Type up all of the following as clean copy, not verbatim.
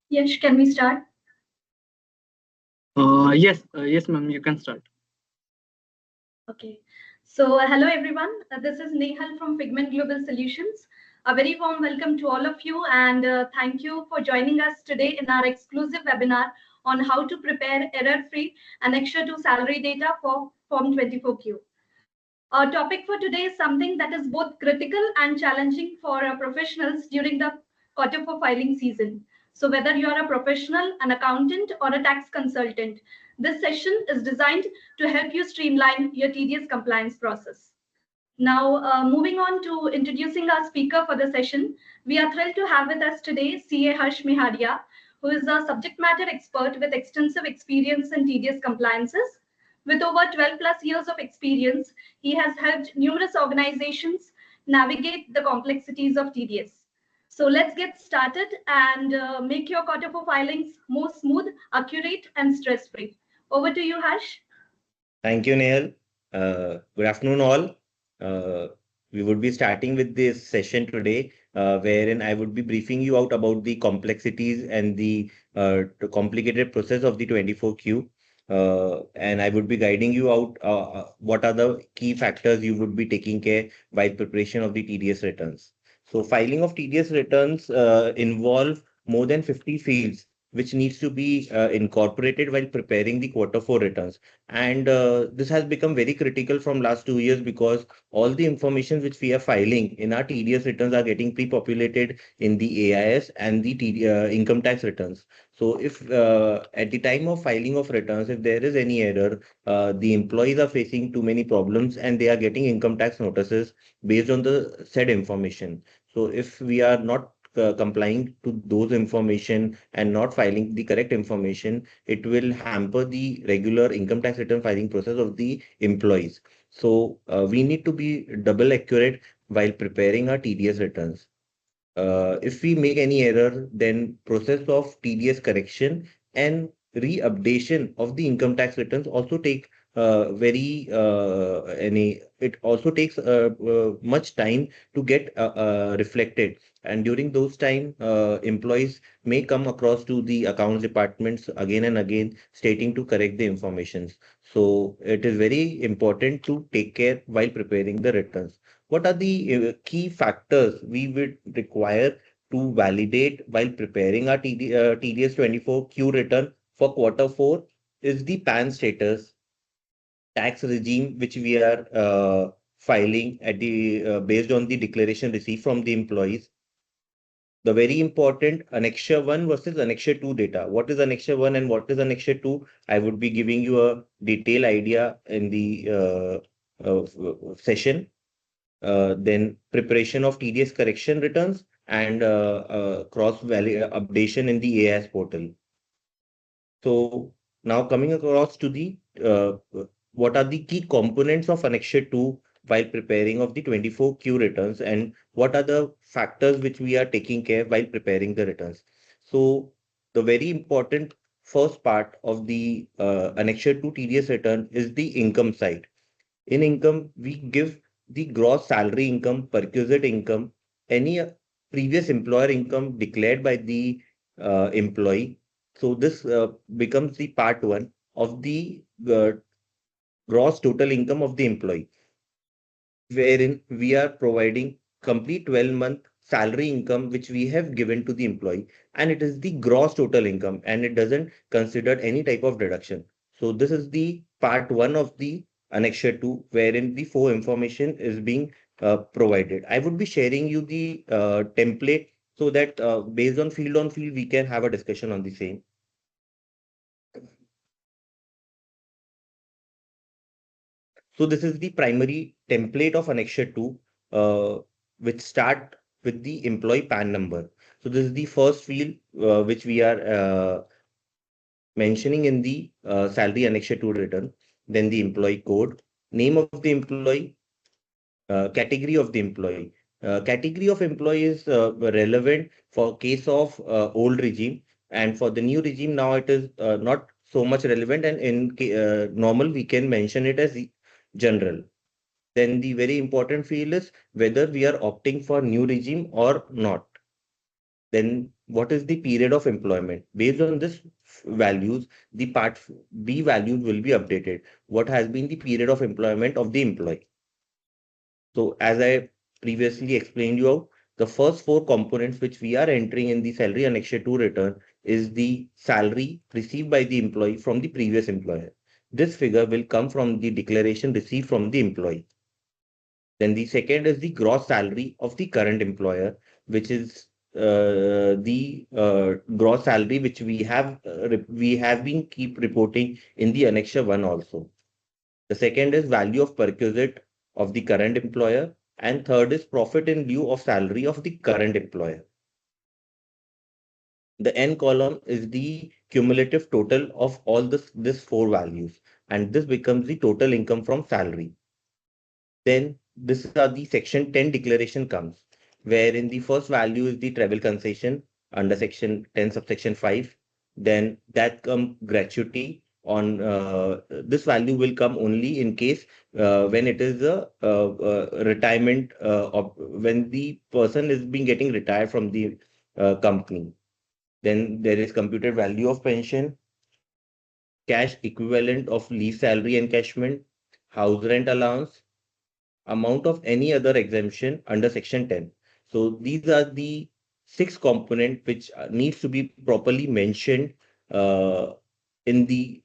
Yes, can we start? Yes, ma'am, you can start. Okay. So, hello everyone. This is Nehal from Figment Global Solutions. A very warm welcome to all of you, and thank you for joining us today in our exclusive webinar on how to prepare error-free Annexure-II salary data for Form 24Q. Our topic for today is something that is both critical and challenging for professionals during the quarter four filing season. So whether you are a professional, an accountant, or a tax consultant, this session is designed to help you streamline your tedious compliance process. Now, moving on to introducing our speaker for the session, we are thrilled to have with us today CA Harsh Mehadia, who is a subject matter expert with extensive experience in tedious compliances. With over 12 plus years of experience, he has helped numerous organizations navigate the complexities of TDS. So let's get started and make your quarter four filings more smooth, accurate, and stress-free. Over to you, Harsh. Thank you, Neil. Good afternoon, all. Uh, we would be starting with this session today, wherein I would be briefing you out about the complexities and the complicated process of the 24Q. And I would be guiding you out what are the key factors you would be taking care while preparation of the TDS returns. So filing of TDS returns involve more than 50 fields, which needs to be incorporated while preparing the quarter four returns. And this has become very critical from last 2 years because all the information which we are filing in our TDS returns are getting pre-populated in the AIS and the income tax returns. So if at the time of filing of returns, if there is any error, the employees are facing too many problems and they are getting income tax notices based on the said information. So if we are not complying to those information and not filing the correct information, it will hamper the regular income tax return filing process of the employees. So we need to be double accurate while preparing our TDS returns. If we make any error, then process of TDS correction and re-updation of the income tax returns also take it also takes much time to get reflected. And during those time, employees may come across to the accounts departments again and again stating to correct the informations. So it is very important to take care while preparing the returns. What are the key factors we would require to validate while preparing our TDS 24Q return for quarter four is the PAN status, tax regime which we are filing at the based on the declaration received from the employees. The very important Annexure-I versus Annexure-II data. What is Annexure-I and what is Annexure-II? I would be giving you a detailed idea in the session. Then preparation of TDS correction returns and cross-value updation in the AIS portal. So now coming across to the what are the key components of Annexure-II while preparing of the 24Q returns and what are the factors which we are taking care while preparing the returns. So the very important first part of the Annexure-II TDS return is the income side. In income, we give the gross salary income, perquisite income, any previous employer income declared by the employee. So this becomes the part one of the gross total income of the employee, wherein we are providing complete 12-month salary income which we have given to the employee, and it is the gross total income and it doesn't consider any type of deduction. So this is the part one of the Annexure-II, wherein the four information is being provided. I would be sharing you the template so that based on field we can have a discussion on the same. So this is the primary template of Annexure-II, which start with the employee PAN number. So this is the first field which we are mentioning in the salary Annexure-II return. Then the employee code, name of the employee, category of the employee. Category of employee is relevant for case of old regime, and for the new regime now it is not so much relevant, and in normal we can mention it as general. Then the very important field is whether we are opting for new regime or not. Then what is the period of employment. Based on this values, the part B values will be updated. What has been the period of employment of the employee? So as I previously explained you out, the first four components which we are entering in the salary Annexure-II return is the salary received by the employee from the previous employer. This figure will come from the declaration received from the employee. Then the second is the gross salary of the current employer, which is the gross salary which we have been keep reporting in the Annexure-I also. The second is value of perquisite of the current employer, and third is profit in lieu of salary of the current employer. The N column is the cumulative total of all this four values, and this becomes the total income from salary. Then this are the section 10 declaration comes, wherein the first value is the travel concession under section 10 subsection 5. Then that come gratuity on this value will come only in case when it is a retirement of when the person is being getting retired from the company. Then there is computed value of pension, cash equivalent of leave salary encashment, house rent allowance, amount of any other exemption under section 10. So these are the six component which needs to be properly mentioned uh, in the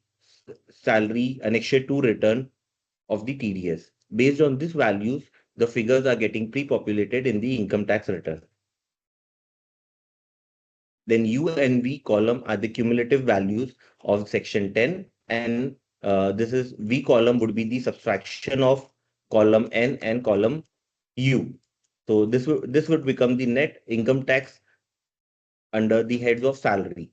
salary Annexure-II return of the TDS. Based on these values, the figures are getting pre-populated in the income tax return. Then U and V column are the cumulative values of section 10, and this is V column would be the subtraction of column N and column U. So this would become the net income tax under the heads of salary.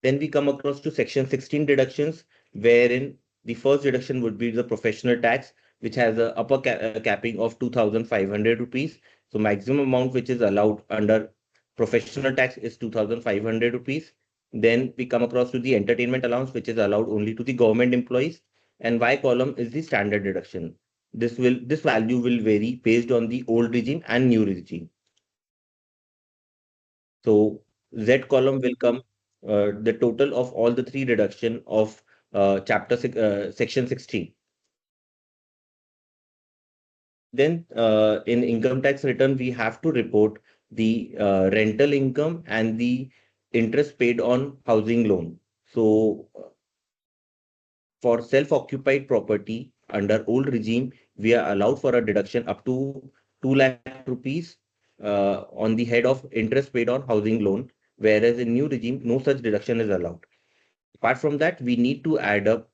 Then we come across to section 16 deductions, wherein the first deduction would be the professional tax, which has a upper capping of 2,500 rupees. So maximum amount which is allowed under professional tax is 2,500 rupees. Then we come across to the entertainment allowance, which is allowed only to the government employees. And Y column is the standard deduction. This value will vary based on the old regime and new regime. So Z column will come the total of all the three deduction of section 16. Then in income tax return, we have to report the rental income and the interest paid on housing loan. So for self-occupied property under old regime, we are allowed for a deduction up to 2 lakh rupees on the head of interest paid on housing loan, whereas in new regime, no such deduction is allowed. Apart from that, we need to add up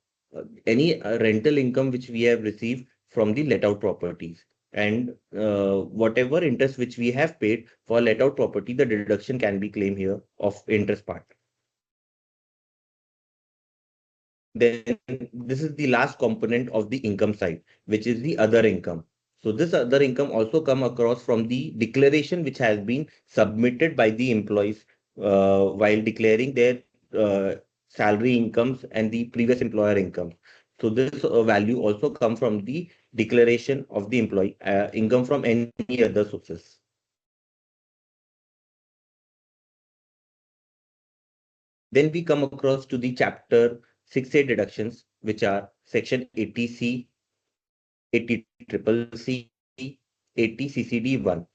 any rental income which we have received from the let out properties. And whatever interest which we have paid for let out property, the deduction can be claimed here of interest part. Then this is the last component of the income side, which is the other income. So this other income also come across from the declaration which has been submitted by the employees while declaring their salary incomes and the previous employer income. So this value also come from the declaration of the employee income from any other sources. Then we come across to the chapter 6A deductions, which are section 80C, 80 triple C, 80 CCD1,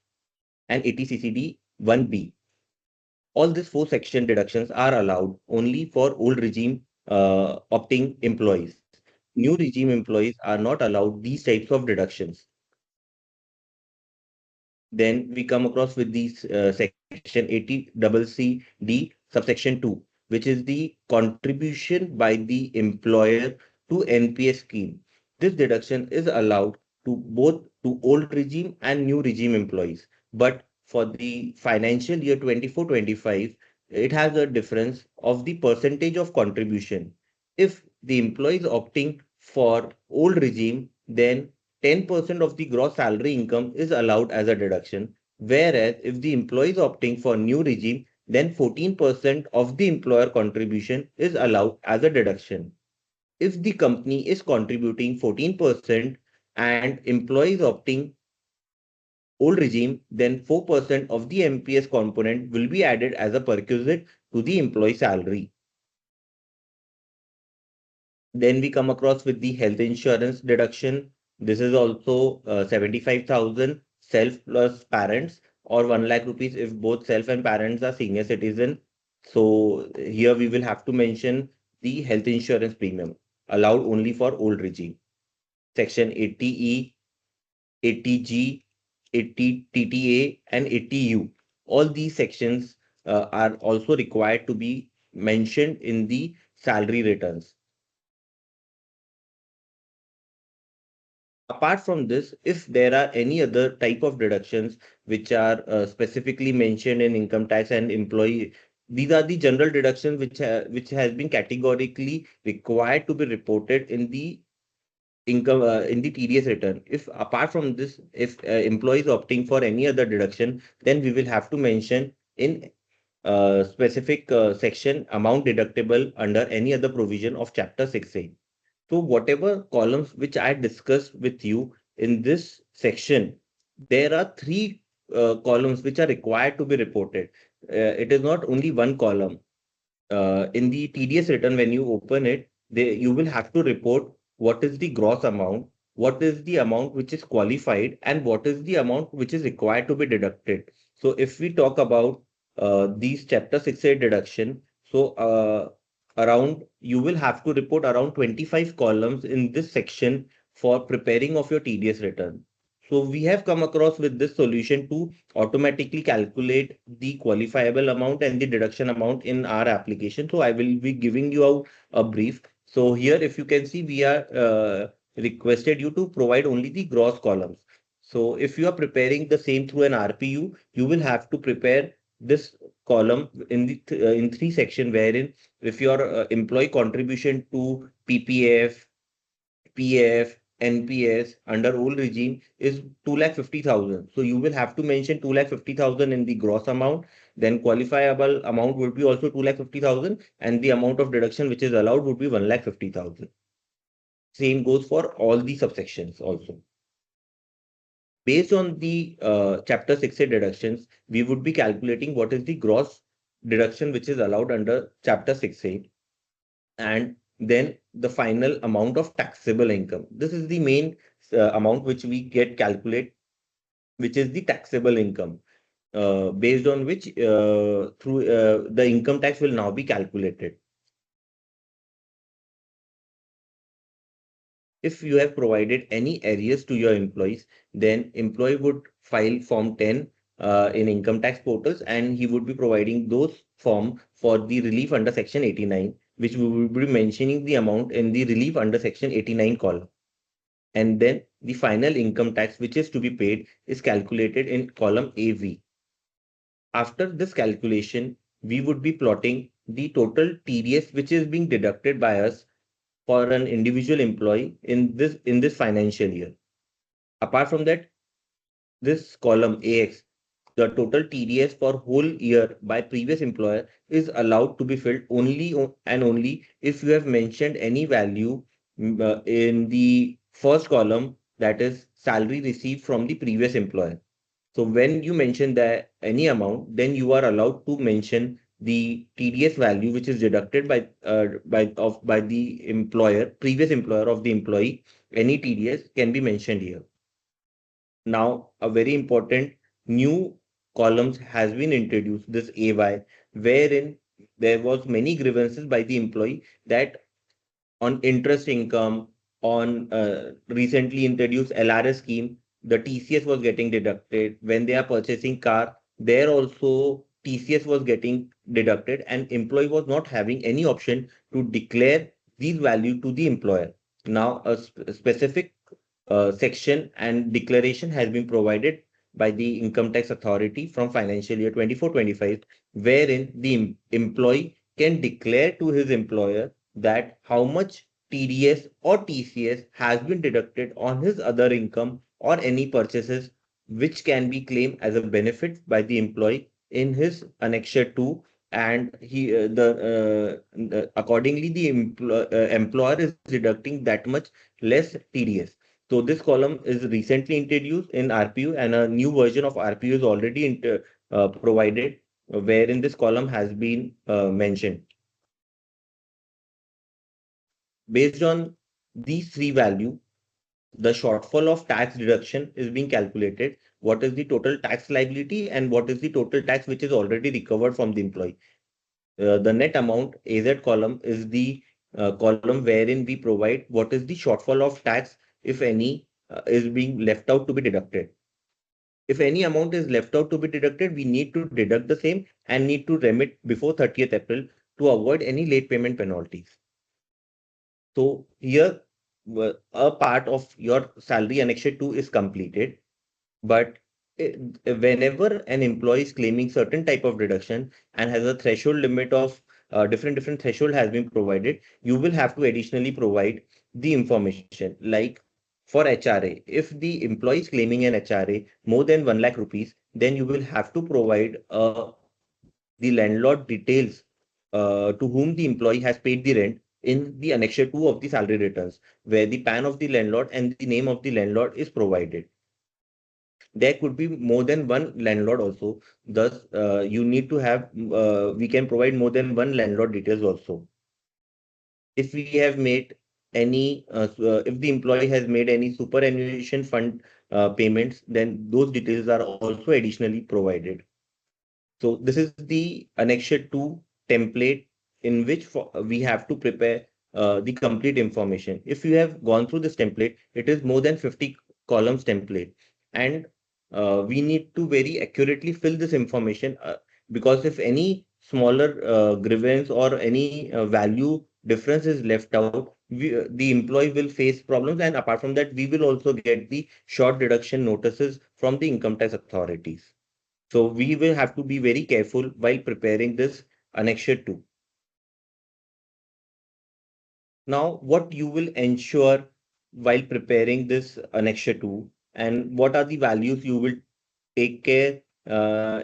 and 80 CCD1B. All these four section deductions are allowed only for old regime opting employees. New regime employees are not allowed these types of deductions. Then we come across with these section 80 double C D subsection 2, which is the contribution by the employer to NPS scheme. This deduction is allowed to both to old regime and new regime employees. But for the financial year 24-25, it has a difference of the percentage of contribution. If the employee is opting for old regime, then 10% of the gross salary income is allowed as a deduction. Whereas if the employee is opting for new regime, then 14% of the employer contribution is allowed as a deduction. If the company is contributing 14% and employee is opting old regime, then 4% of the MPS component will be added as a perquisite to the employee salary. Then we come across with the health insurance deduction. This is also 75,000 self plus parents, or 1 lakh rupees if both self and parents are senior citizen. So here we will have to mention the health insurance premium allowed only for old regime. Section 80E, 80G, 80 TTA and 80U. All these sections are also required to be mentioned in the salary returns. Apart from this, if there are any other type of deductions which are specifically mentioned in income tax and employee, these are the general deductions which has been categorically required to be reported in the income in the TDS return. If apart from this, if employee is opting for any other deduction, then we will have to mention in specific section amount deductible under any other provision of chapter 6A. So whatever columns which I discussed with you in this section, there are three columns which are required to be reported. It is not only one column. In the TDS return, when you open it, you will have to report what is the gross amount, what is the amount which is qualified, and what is the amount which is required to be deducted. So if we talk about these chapter 6A deduction, so around you will have to report around 25 columns in this section for preparing of your TDS return. So we have come across with this solution to automatically calculate the qualifiable amount and the deduction amount in our application. So I will be giving you a brief. So here, if you can see, we are requested you to provide only the gross columns. So if you are preparing the same through an RPU, you will have to prepare this column in the in three section, wherein if your employee contribution to PPF, PF, NPS under old regime is 2,50,000. So you will have to mention 2,50,000 in the gross amount. Then qualifiable amount would be also 2,50,000, and the amount of deduction which is allowed would be 1,50,000. Same goes for all the subsections also. Based on the chapter 6A deductions, we would be calculating what is the gross deduction which is allowed under chapter 6A, and then the final amount of taxable income. This is the main amount which we get calculate, which is the taxable income, based on which through the income tax will now be calculated. If you have provided any arrears to your employees, then employee would file Form 10 in income tax portals, and he would be providing those form for the relief under Section 89, which we will be mentioning the amount in the relief under Section 89 column. And then the final income tax which is to be paid is calculated in column AV. After this calculation, we would be plotting the total TDS which is being deducted by us for an individual employee in this financial year. Apart from that, this column AX, the total TDS for whole year by previous employer, is allowed to be filled only and only if you have mentioned any value in the first column, that is salary received from the previous employer. So when you mention that any amount, then you are allowed to mention the TDS value which is deducted by the employer, previous employer of the employee. Any TDS can be mentioned here. Now, a very important new columns has been introduced, this AY, wherein there was many grievances by the employee that on interest income, on recently introduced LRS scheme, the TCS was getting deducted. When they are purchasing car, there also TCS was getting deducted, and employee was not having any option to declare these value to the employer. Now, a specific section and declaration has been provided by the income tax authority from financial year 24-25, wherein the employee can declare to his employer that how much TDS or TCS has been deducted on his other income or any purchases which can be claimed as a benefit by the employee in his Annexure-II, and accordingly the employer is deducting that much less TDS. So this column is recently introduced in RPU, and a new version of RPU is already provided, wherein this column has been mentioned. Based on these three values, the shortfall of tax deduction is being calculated. What is the total tax liability and what is the total tax which is already recovered from the employee? The net amount AZ column is the column wherein we provide what is the shortfall of tax, if any, is being left out to be deducted. If any amount is left out to be deducted, we need to deduct the same and need to remit before 30th April to avoid any late payment penalties. So here, a part of your salary Annexure-II is completed, but whenever an employee is claiming certain type of deduction and has a threshold limit of different threshold has been provided, you will have to additionally provide the information. Like for HRA, if the employee is claiming an HRA more than 1 lakh rupees, then you will have to provide the landlord details to whom the employee has paid the rent in the Annexure-II of the salary returns, where the PAN of the landlord and the name of the landlord is provided. There could be more than one landlord also. Thus, you need to have, we can provide more than one landlord details also. If we have made any, if the employee has made any superannuation fund payments, then those details are also additionally provided. So this is the Annexure-II template in which we have to prepare the complete information. If you have gone through this template, it is more than 50 columns template. And we need to very accurately fill this information because if any smaller grievance or any value difference is left out, the employee will face problems. And apart from that, we will also get the short deduction notices from the income tax authorities. So we will have to be very careful while preparing this Annexure-II. Now, what you will ensure while preparing this Annexure-II, and what are the values you will take care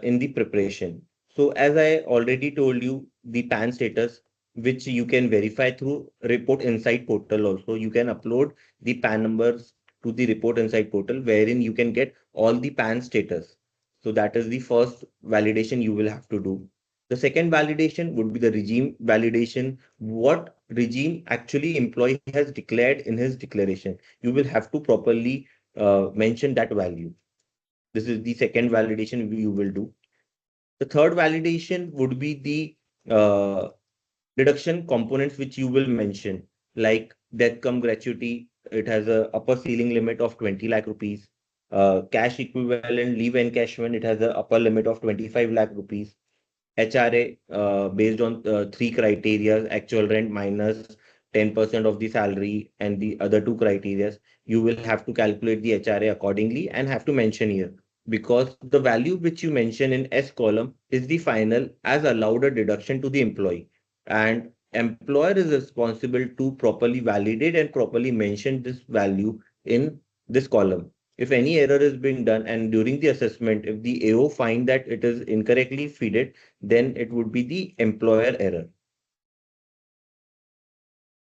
in the preparation. So as I already told you, the PAN status, which you can verify through Report Insight portal also. You can upload the PAN numbers to the Report Insight portal, wherein you can get all the PAN status. So that is the first validation you will have to do. The second validation would be the regime validation. What regime actually employee has declared in his declaration. You will have to properly mention that value. This is the second validation you will do. The third validation would be the deduction components which you will mention, like death cum gratuity. It has a upper ceiling limit of 20 lakh rupees. Cash equivalent leave encashment, it has a upper limit of 25 lakh rupees. HRA based on three criteria, actual rent minus 10% of the salary and the other two criteria. You will have to calculate the HRA accordingly and have to mention here, because the value which you mention in S column is the final as allowed a deduction to the employee, and employer is responsible to properly validate and properly mention this value in this column. If any error is being done and during the assessment, if the AO find that it is incorrectly feeded, then it would be the employer error.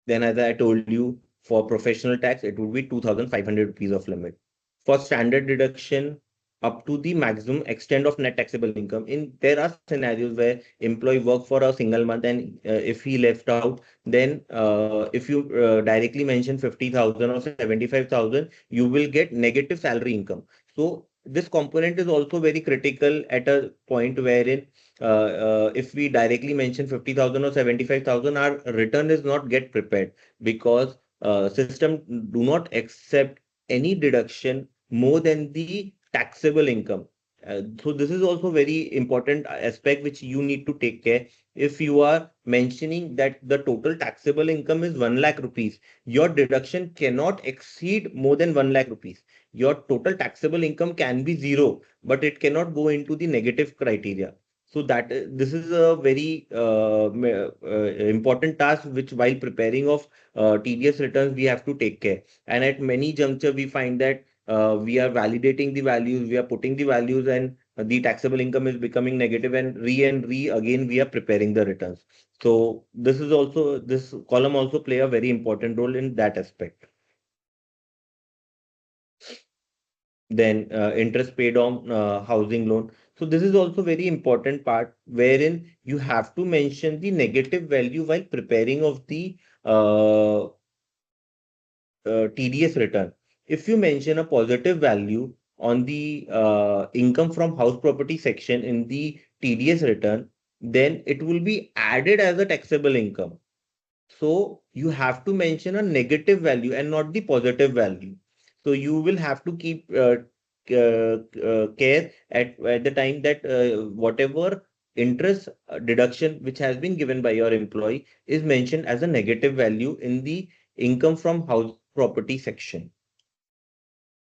Then as I told you, for professional tax, it would be 2,500 rupees of limit. For standard deduction, up to the maximum extent of net taxable income. There are scenarios where employee work for a single month, and if he left out, then if you directly mention 50,000 or 75,000, you will get negative salary income. So this component is also very critical at a point wherein if we directly mention 50,000 or 75,000, our return is not get prepared, because system do not accept any deduction more than the taxable income. So this is also very important aspect which you need to take care. If you are mentioning that the total taxable income is 1 lakh rupees, your deduction cannot exceed more than 1 lakh rupees. Your total taxable income can be zero, but it cannot go into the negative criteria. So that this is a very important task which while preparing of TDS returns we have to take care. And at many juncture we find that we are validating the values, we are putting the values, and the taxable income is becoming negative, and re again we are preparing the returns. So this is also, this column also play a very important role in that aspect. then interest paid on housing loan. So this is also very important part wherein you have to mention the negative value while preparing of the uh, TDS return. If you mention a positive value on the income from house property section in the TDS return, then it will be added as a taxable income. So you have to mention a negative value and not the positive value. So you will have to keep care at the time that whatever interest deduction which has been given by your employee is mentioned as a negative value in the income from house property section.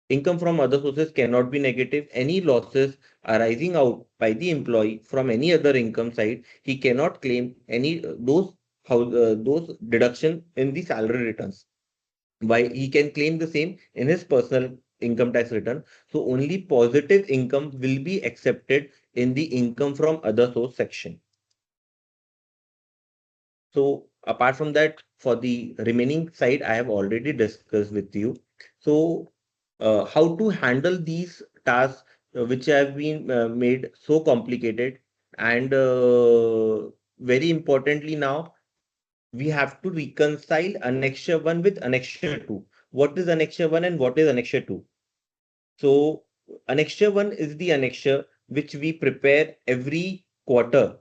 Income from other sources cannot be negative. Any losses arising out by the employee from any other income side, he cannot claim any those deduction in the salary returns. Why he can claim the same in his personal income tax return. So only positive income will be accepted in the income from other source section. So apart from that, for the remaining side, I have already discussed with you. So how to handle these tasks which have been made so complicated, and very importantly now we have to reconcile Annexure-I with Annexure-II. What is Annexure-I and what is Annexure-II? So Annexure-I is the annexure which we prepare every quarter,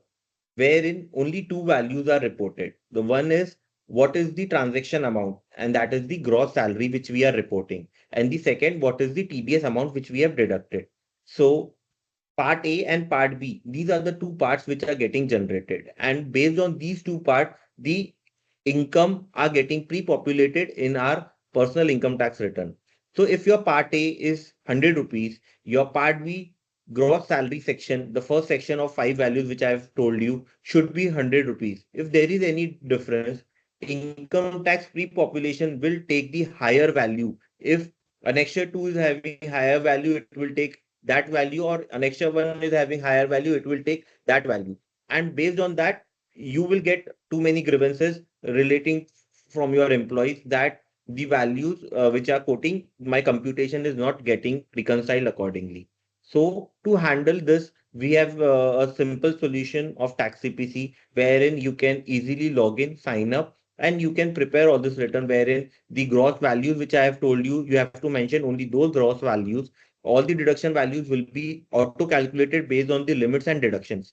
wherein only two values are reported. The one is what is the transaction amount, and that is the gross salary which we are reporting. And the second, what is the TDS amount which we have deducted. So part A and part B, these are the two parts which are getting generated. And based on these two parts, the income are getting pre-populated in our personal income tax return. So if your part A is 100 rupees, your part B gross salary section, the first section of five values which I have told you should be 100 rupees. If there is any difference, income tax pre-population will take the higher value. If Annexure-II is having higher value, it will take that value, or Annexure-I is having higher value, it will take that value. And based on that, you will get too many grievances relating from your employees that the values which are quoting, my computation is not getting reconciled accordingly. So to handle this, we have a simple solution of tax CPC wherein you can easily log in, sign up, and you can prepare all this return wherein the gross values which I have told you, you have to mention only those gross values. All the deduction values will be auto calculated based on the limits and deductions.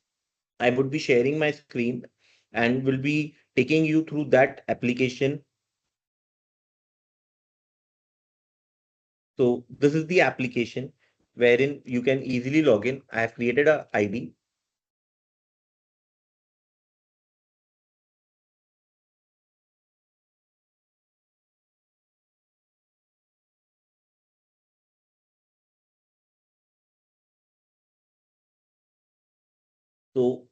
I would be sharing my screen and will be taking you through that application. So this is the application wherein you can easily log in. I have created a ID. So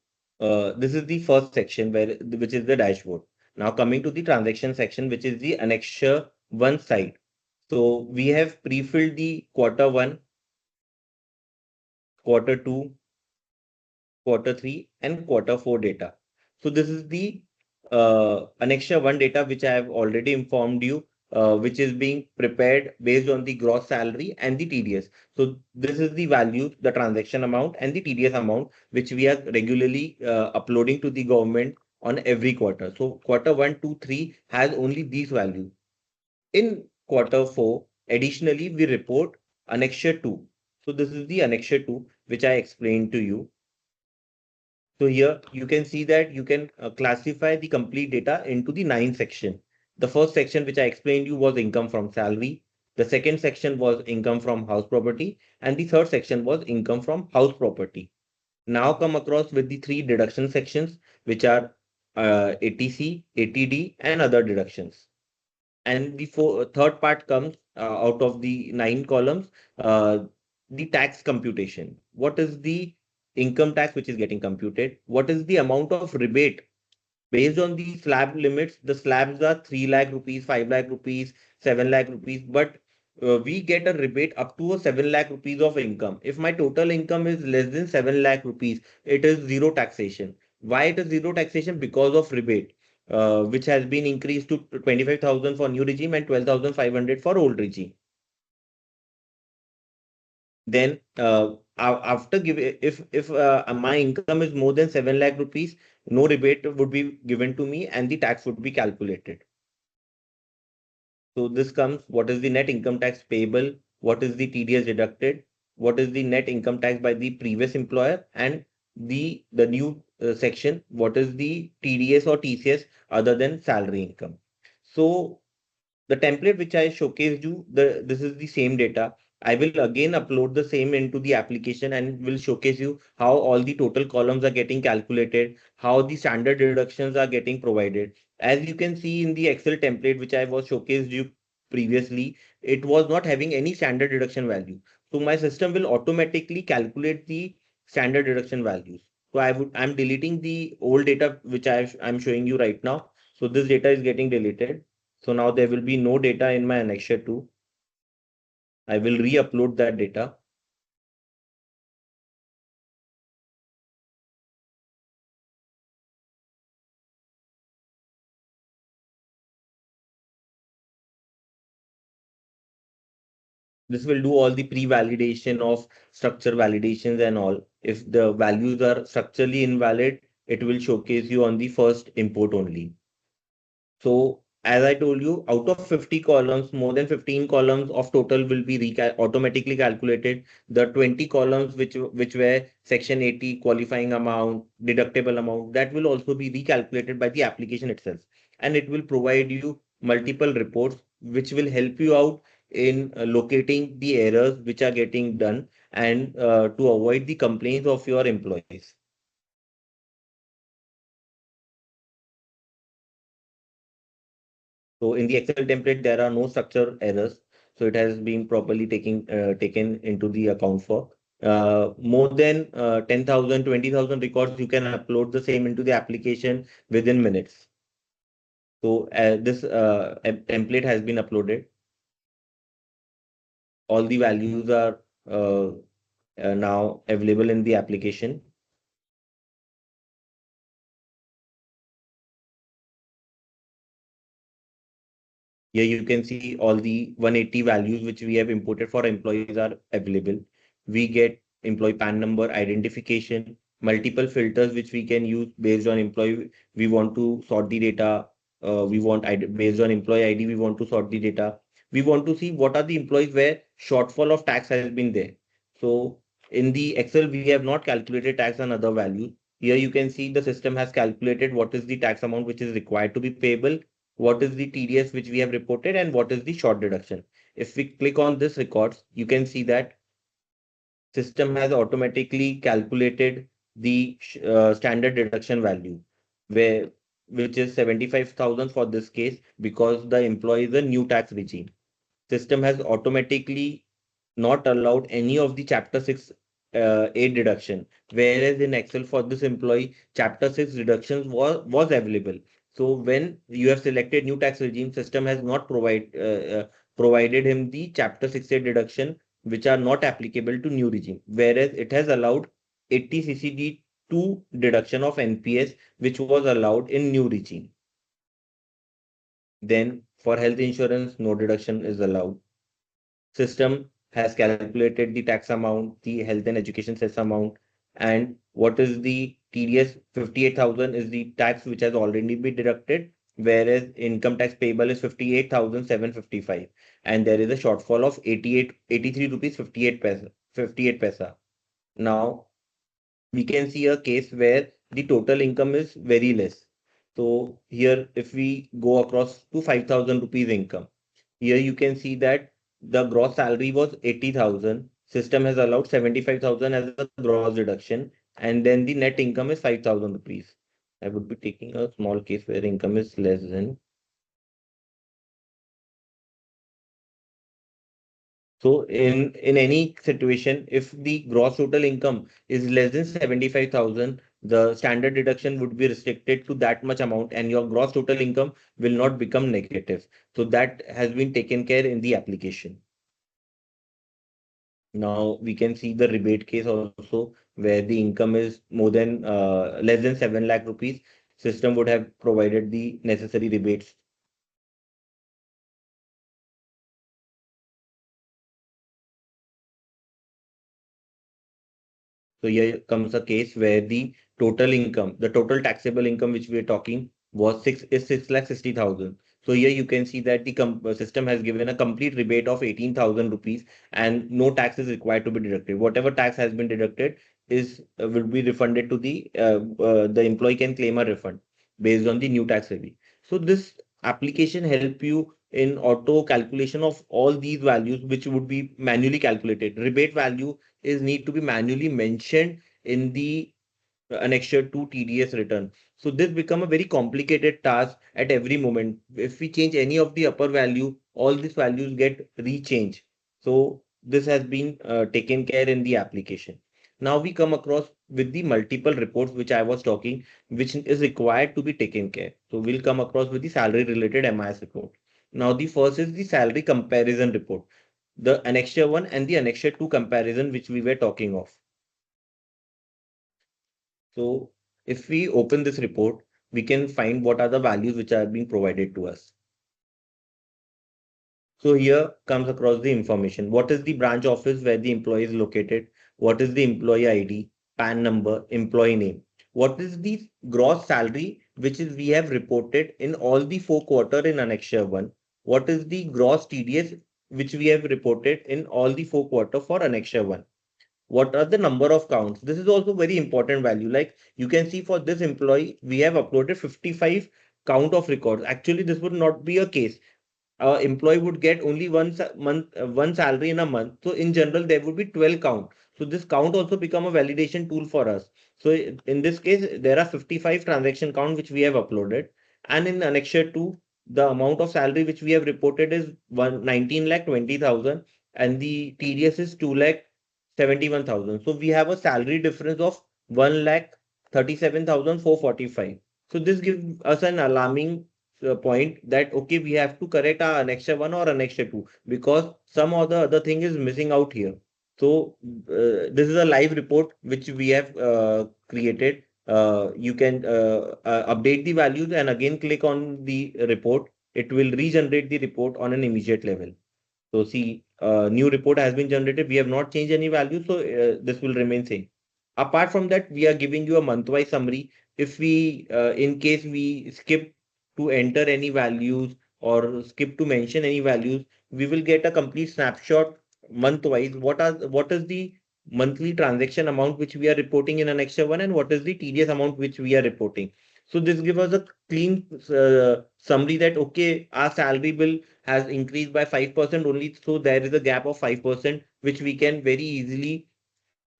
this is the first section which is the dashboard. Now coming to the transaction section, which is the Annexure-I side. So we have pre-filled the Q1, Q2, Q3, and Q4 data. So this is the Annexure-I data which I have already informed you, which is being prepared based on the gross salary and the TDS. So this is the value, the transaction amount and the TDS amount, which we are regularly uploading to the government on every quarter. So Q1, 2, 3 has only these values. In Q4, additionally, we report Annexure-II. So this is the Annexure-II, which I explained to you. So here you can see that you can classify the complete data into the 9 section. The first section which I explained you was income from salary. The second section was income from house property, and the third section was income from house property. Now come across with the three deduction sections, which are ATC, ATD, and other deductions. And the third part comes out of the 9 columns, uh, the tax computation. What is the income tax which is getting computed? What is the amount of rebate based on the slab limits? The slabs are 3 lakh rupees, 5 lakh rupees, 7 lakh rupees, but we get a rebate up to a 7 lakh rupees of income. If my total income is less than 7 lakh rupees, it is zero taxation. Why it is zero taxation? Because of rebate, which has been increased to 25,000 for new regime and 12,500 for old regime. Then after give if my income is more than 7 lakh rupees, no rebate would be given to me and the tax would be calculated. So this comes, what is the net income tax payable, what is the TDS deducted, what is the net income tax by the previous employer, and the new section, what is the TDS or TCS other than salary income. So the template which I showcased you, this is the same data. I will again upload the same into the application and will showcase you how all the total columns are getting calculated, how the standard deductions are getting provided. As you can see in the Excel template which I was showcased you previously, it was not having any standard deduction value. So my system will automatically calculate the standard deduction values. So I'm deleting the old data which I'm showing you right now. So this data is getting deleted. So now there will be no data in my Annexure-II. I will re-upload that data. This will do all the pre-validation of structure validations and all. If the values are structurally invalid, it will showcase you on the first import only. So as I told you, out of 50 columns, more than 15 columns of total will be automatically calculated. The 20 columns which were section 80 qualifying amount, deductible amount, that will also be recalculated by the application itself. And it will provide you multiple reports which will help you out in locating the errors which are getting done and to avoid the complaints of your employees. So in the Excel template, there are no structure errors. So it has been properly taken into the account for. More than 10,000, 20,000 records, you can upload the same into the application within minutes. So this template has been uploaded. All the values are now available in the application. Here you can see all the 180 values which we have imported for employees are available. We get employee PAN number, identification, multiple filters which we can use based on employee. We want to sort the data. Based on employee ID, we want to sort the data. We want to see what are the employees where shortfall of tax has been there. So in the Excel, we have not calculated tax and other values. Here you can see the system has calculated what is the tax amount which is required to be payable, what is the TDS which we have reported, and what is the short deduction. If we click on this records, you can see that system has automatically calculated the standard deduction value, where which is 75,000 for this case because the employee is a new tax regime. System has automatically not allowed any of the chapter 6 8 deduction, whereas in Excel for this employee chapter 6 deductions was available. So when you have selected new tax regime, system has not provided him the chapter 6 8 deduction which are not applicable to new regime, whereas it has allowed 80 CCD2 deduction of NPS which was allowed in new regime. Then for health insurance, no deduction is allowed. System has calculated the tax amount, the health and education cess amount, and what is the TDS. 58,000 is the tax which has already been deducted, whereas income tax payable is 58,755, and there is a shortfall of 83 rupees 58 paisa. Now we can see a case where the total income is very less. So here, if we go across to 5,000 rupees income, here you can see that the gross salary was 80,000. System has allowed 75,000 as a gross deduction, and then the net income is 5,000 rupees. I would be taking a small case where income is less than. So in any situation, if the gross total income is less than 75,000, the standard deduction would be restricted to that much amount, and your gross total income will not become negative. So that has been taken care in the application. Now we can see the rebate case also, where the income is more than less than 7 lakh rupees. System would have provided the necessary rebates. So here comes a case where the total income, the total taxable income which we are talking was 6,60,000. So here you can see that the system has given a complete rebate of 18,000 rupees and no tax is required to be deducted. Whatever tax has been deducted is will be refunded to the employee can claim a refund based on the new tax levy. So this application help you in auto calculation of all these values which would be manually calculated. Rebate value is need to be manually mentioned in the Annexure-II TDS return. So this become a very complicated task at every moment. If we change any of the upper value, all these values get rechanged. So this has been taken care in the application. Now we come across with the multiple reports which I was talking, which is required to be taken care. So we'll come across with the salary related MIS report. Now the first is the salary comparison report, the Annexure-I and the Annexure-II comparison which we were talking of. So if we open this report, we can find what are the values which are being provided to us. So here comes across the information. What is the branch office where the employee is located? What is the employee ID, PAN number, employee name? What is the gross salary which is we have reported in all the 4 quarters in Annexure-I? What is the gross TDS which we have reported in all the 4 quarters for Annexure-I? What are the number of counts? This is also very important value. Like you can see for this employee, we have uploaded 55 count of records. Actually, this would not be a case. Employee would get only one salary in a month. So in general, there would be 12 count. So this count also become a validation tool for us. So in this case, there are 55 transaction count which we have uploaded. And in Annexure-II, the amount of salary which we have reported is 19,20,000 and the TDS is 2,71,000. So we have a salary difference of 1,37,445. So this gives us an alarming point that okay, we have to correct our Annexure-I or Annexure-II because some or the other thing is missing out here. So this is a live report which we have created. You can update the values and again click on the report. It will regenerate the report on an immediate level. So see, new report has been generated. We have not changed any value, so this will remain same. Apart from that, we are giving you a month-wise summary. If we, in case we skip to enter any values or skip to mention any values, we will get a complete snapshot month-wise. What is the monthly transaction amount which we are reporting in Annexure-I and what is the TDS amount which we are reporting. So this gives us a clean summary that okay, our salary bill has increased by 5% only. So there is a gap of 5%, which we can very easily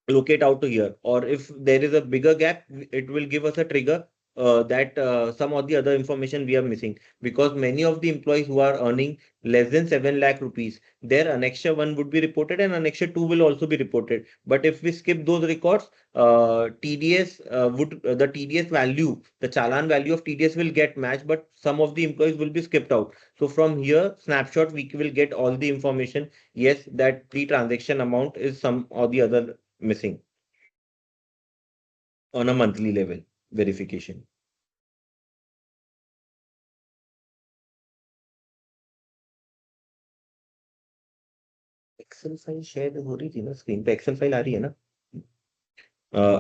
locate out to here. Or if there is a bigger gap, it will give us a trigger that some of the other information we are missing. Because many of the employees who are earning less than 7 lakh rupees, their Annexure-I would be reported and Annexure-II will also be reported. But if we skip those records, TDS the TDS value, the challan value of TDS will get matched, but some of the employees will be skipped out. So from here, snapshot, we will get all the information. Yes, that the transaction amount is some or the other missing on a monthly level verification. Excel file share हो रही थी ना screen पे Excel file आ रही है ना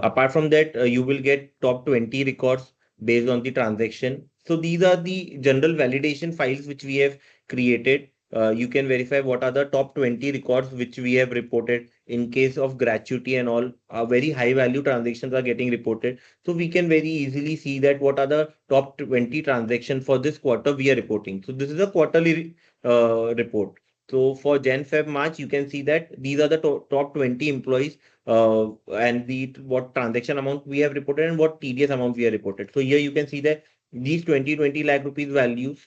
apart from that you will get top 20 records based on the transaction. So these are the general validation files which we have created. You can verify what are the top 20 records which we have reported in case of gratuity and all. Very high value transactions are getting reported. So we can very easily see that what are the top 20 transactions for this quarter we are reporting. So this is a quarterly report. So for Jan, Feb, March, you can see that these are the top 20 employees and the what transaction amount we have reported and what TDS amount we have reported. So here you can see that these 20 lakh rupees values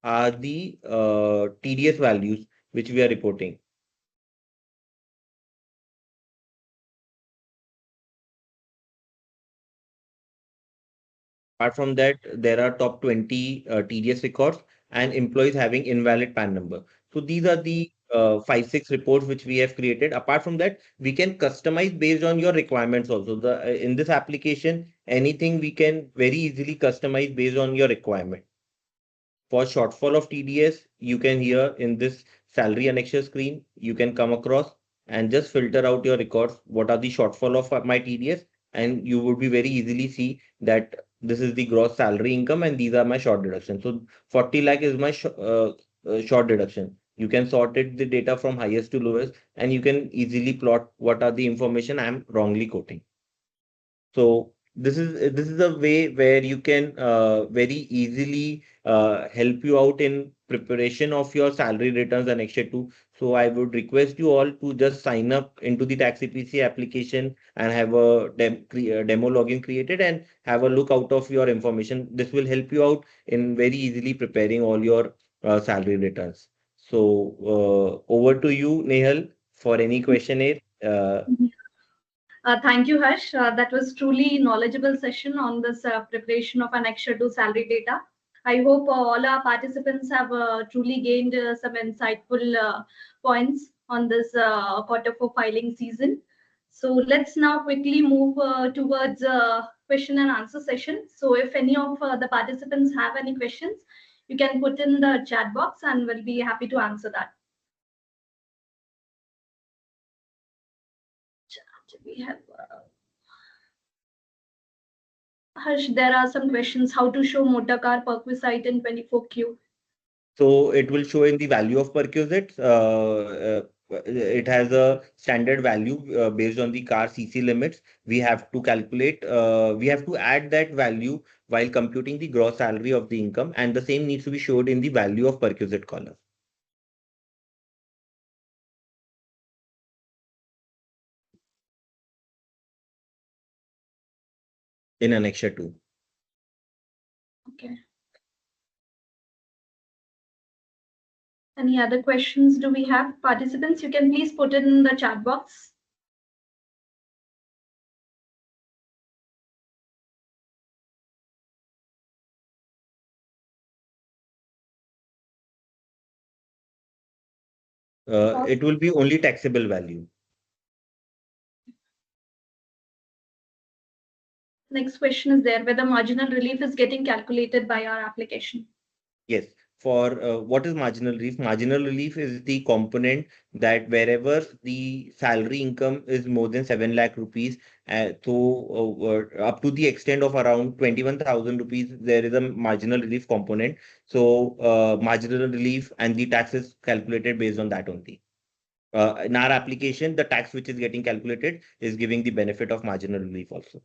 are the TDS values which we are reporting. Apart from that, there are top 20 TDS records and employees having invalid PAN number. So these are the 5, 6 reports which we have created. Apart from that, we can customize based on your requirements also. In this application, anything we can very easily customize based on your requirement. For shortfall of TDS, you can here in this salary annexure screen, you can come across and just filter out your records. What are the shortfall of my TDS? And you would be very easily see that this is the gross salary income and these are my short deductions. So 40 lakh is my short deduction. You can sort it the data from highest to lowest, and you can easily plot what are the information I'm wrongly quoting. So this is a way where you can very easily help you out in preparation of your salary returns and Annexure-II. So I would request you all to just sign up into the tax EPC application and have a demo login created and have a look out of your information. This will help you out in very easily preparing all your salary returns. So over to you, Nehal, for any questionnaire. Thank you, Harsh. That was truly knowledgeable session on this preparation of Annexure-II salary data. I hope all our participants have truly gained some insightful points on this Q4 filing season. So let's now quickly move towards question and answer session. So if any of the participants have any questions, you can put in the chat box and we'll be happy to answer that. We have Harsh, there are some questions. How to show motor car perquisite in 24Q? So it will show in the value of perquisite. It has a standard value based on the car CC limits. We have to calculate, we have to add that value while computing the gross salary of the income, and the same needs to be showed in the value of perquisite column in Annexure-II. Okay. Any other questions do we have? Participants, you can please put it in the chat box. It will be only taxable value. Next question is there, whether marginal relief is getting calculated by our application. Yes. For what is marginal relief? Marginal relief is the component that wherever the salary income is more than 7 lakh rupees, up to the extent of around 21,000 rupees, there is a marginal relief component. So marginal relief and the tax is calculated based on that only. In our application, the tax which is getting calculated is giving the benefit of marginal relief also.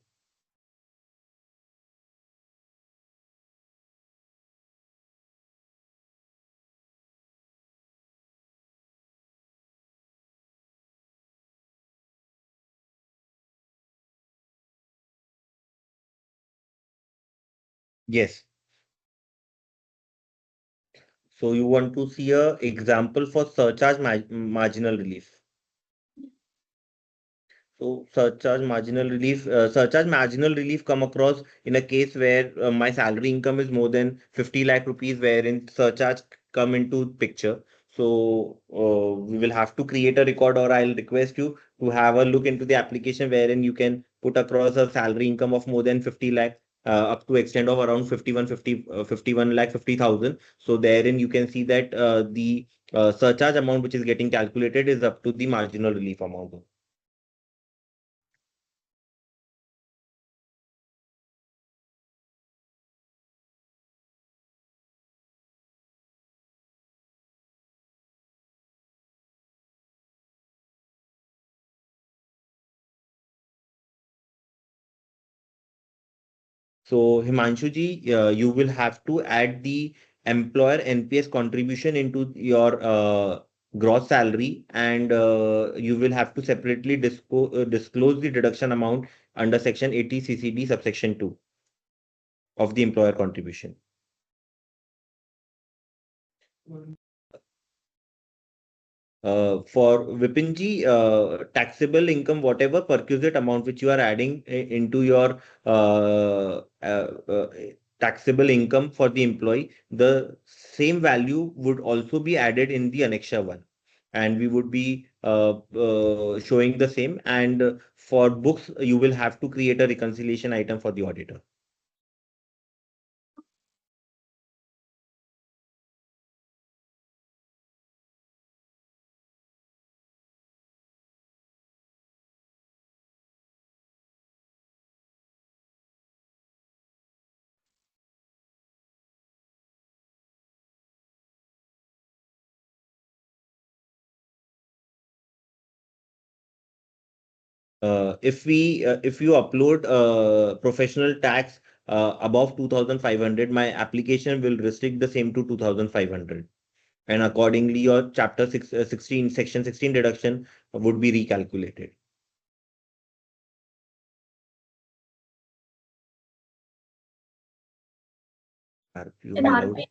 Yes. So you want to see a example for surcharge marginal relief. So surcharge marginal relief come across in a case where my salary income is more than 50 lakh rupees, wherein surcharge come into picture. So we will have to create a record, or I'll request you to have a look into the application wherein you can put across a salary income of more than 50 lakh up to extent of around 51 lakh 50,000. So therein you can see that the surcharge amount which is getting calculated is up to the marginal relief amount. So Himanshu ji, you will have to add the employer NPS contribution into your gross salary, and you will have to separately disclose the deduction amount under section 80 CCD subsection 2 of the employer contribution. For Vipinji, taxable income, whatever perquisite amount which you are adding into your taxable income for the employee, the same value would also be added in the Annexure-I. And we would be showing the same. And for books, you will have to create a reconciliation item for the auditor. If you upload professional tax above 2,500, my application will restrict the same to 2,500, and accordingly your chapter 16 section 16 deduction would be recalculated. RPO In allowed. RP,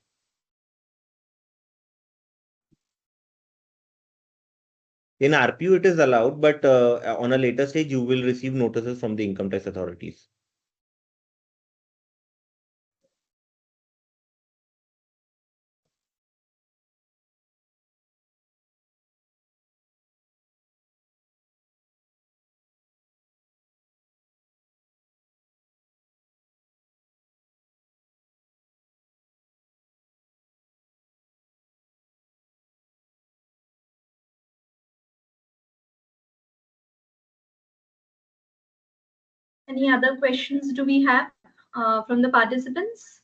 In RPU, it is allowed, but on a later stage, you will receive notices from the income tax authorities. any other questions do we have from the participants?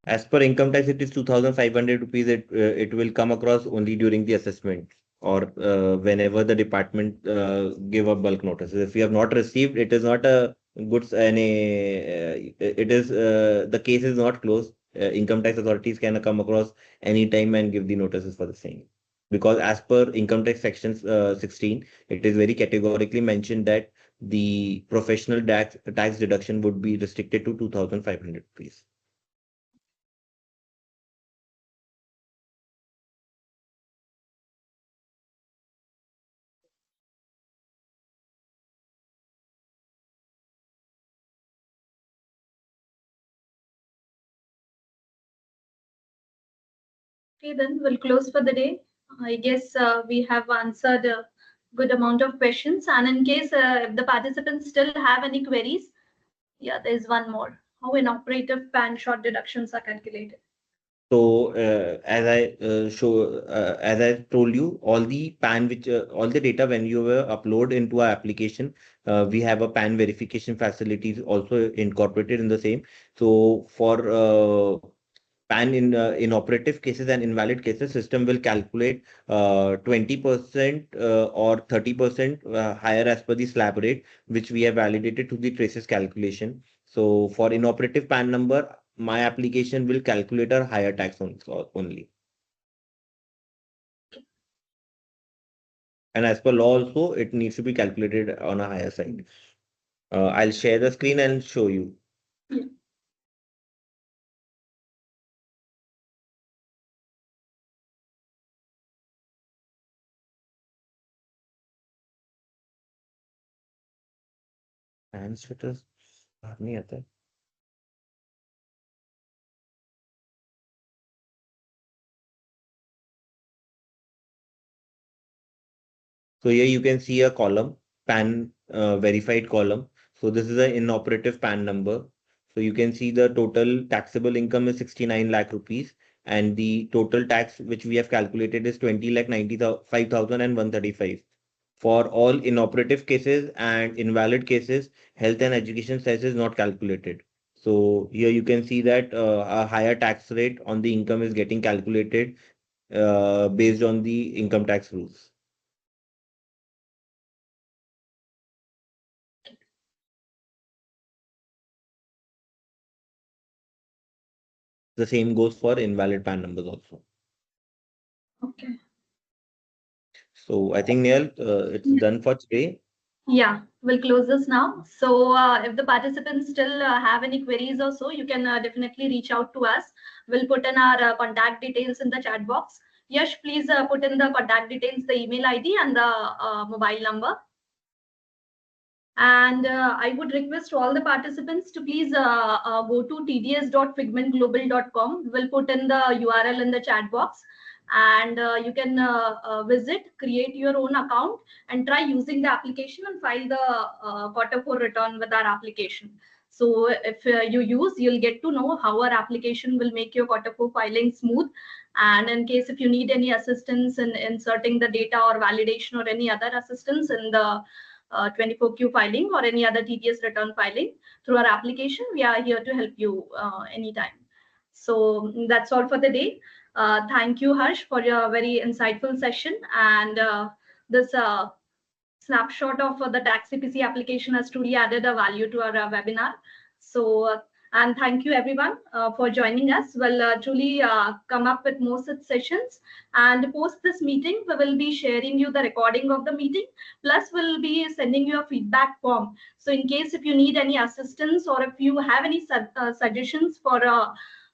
As per income tax, it is 2,500 rupees. It will come across only during the assessment or whenever the department give a bulk notice. If you have not received, it is not a goods it is the case is not closed. Income tax authorities can come across any time and give the notices for the same. Because as per income tax section 16, it is very categorically mentioned that the professional tax deduction would be restricted to 2,500 rupees. Okay, then we'll close for the day. I guess we have answered a good amount of questions. And in case if the participants still have any queries, yeah, there's one more. How inoperative PAN short deductions are calculated. So as I told you, all the PAN all the data when you upload into our application, we have a PAN verification facilities also incorporated in the same. So for PAN in operative cases and invalid cases, system will calculate 20% or 30% higher as per the slab rate, which we have validated to the traces calculation. So for inoperative PAN number, my application will calculate a higher tax only. And as per law also, it needs to be calculated on a higher side. I'll share the screen and show you. Yeah. PAN status नहीं आता है. So here you can see a column, PAN verified column. So this is an inoperative PAN number. So you can see the total taxable income is 69 lakh rupees, and the total tax which we have calculated is 20 lakh 95,135. For all inoperative cases and invalid cases, health and education cess is not calculated. So here you can see that a higher tax rate on the income is getting calculated based on the income tax rules. The same goes for invalid PAN numbers also. Okay. So I think Neil, it's done for today. Yeah, we'll close this now. So if the participants still have any queries or so, you can definitely reach out to us. We'll put in our contact details in the chat box. Yash, please put in the contact details, the email ID and the mobile number. And I would request all the participants to please go to tds.figmentglobal.com. We'll put in the URL in the chat box, and you can visit, create your own account, and try using the application and file the Q4 return with our application. So if you use, you'll get to know how our application will make your Q4 filing smooth. And in case if you need any assistance in inserting the data or validation or any other assistance in the 24Q filing or any other TTS return filing through our application, we are here to help you anytime. So that's all for the day. Thank you, Harsh, for your very insightful session. And this snapshot of the tax CPC application has truly added a value to our webinar. So, and thank you everyone for joining us. We'll truly come up with more such sessions. And post this meeting, we will be sharing you the recording of the meeting. Plus, we'll be sending you a feedback form. So in case if you need any assistance or if you have any suggestions for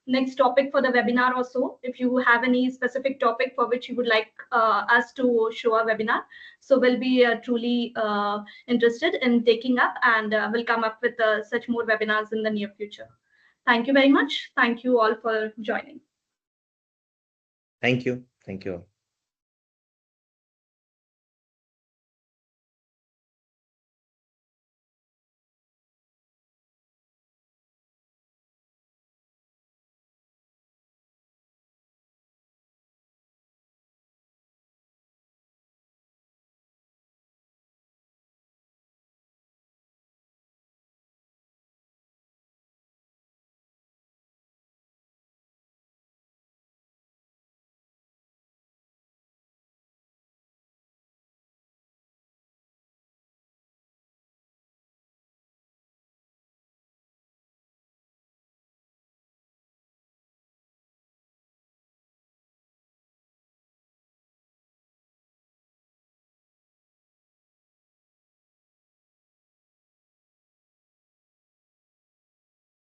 next topic for the webinar or so, if you have any specific topic for which you would like us to show a webinar, so we'll be truly interested in taking up, and we'll come up with such more webinars in the near future. Thank you very much. Thank you all for joining. Thank you. Thank you all.